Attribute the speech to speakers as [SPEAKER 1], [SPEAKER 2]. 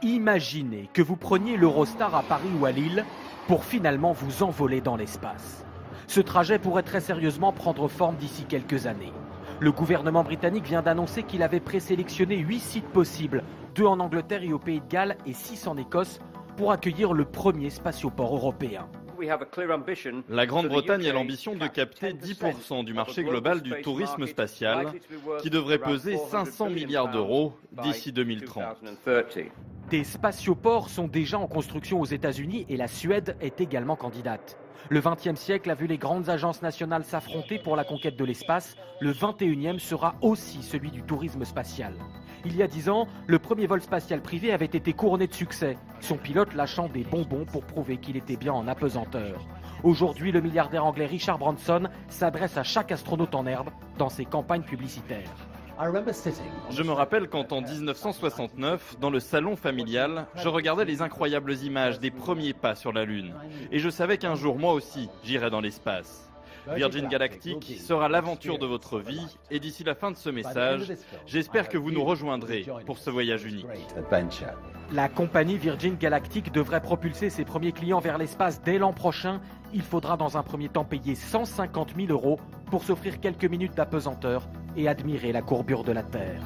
[SPEAKER 1] Imaginez que vous preniez l'Eurostar à Paris ou à Lille pour finalement vous envoler dans l'espace. Ce trajet pourrait très sérieusement prendre forme d'ici quelques années. Le gouvernement britannique vient d'annoncer qu'il avait présélectionné 8 sites possibles, 2 en Angleterre et au Pays de Galles et 6 en Écosse, pour accueillir le premier spatioport européen.
[SPEAKER 2] La Grande-Bretagne a l'ambition de capter 10% du marché global du tourisme spatial, qui devrait peser 500 milliards d'euros d'ici 2030.
[SPEAKER 1] Des spatioports sont déjà en construction aux États-Unis et la Suède est également candidate. Le XXe siècle a vu les grandes agences nationales s'affronter pour la conquête de l'espace. Le XXIe sera aussi celui du tourisme spatial. Il y a 10 ans, le premier vol spatial privé avait été couronné de succès, son pilote lâchant des bonbons pour prouver qu'il était bien en apesanteur. Aujourd'hui, le milliardaire anglais Richard Branson s'adresse à chaque astronaute en herbe dans ses campagnes publicitaires.
[SPEAKER 2] Je me rappelle quand en 1969, dans le salon familial, je regardais les incroyables images des premiers pas sur la Lune. Et je savais qu'un jour, moi aussi, j'irais dans l'espace. Virgin Galactic sera l'aventure de votre vie et d'ici la fin de ce message, j'espère que vous nous rejoindrez pour ce voyage unique.
[SPEAKER 1] La compagnie Virgin Galactic devrait propulser ses premiers clients vers l'espace dès l'an prochain. Il faudra dans un premier temps payer 150 000 € pour s'offrir quelques minutes d'apesanteur et admirer la courbure de la Terre.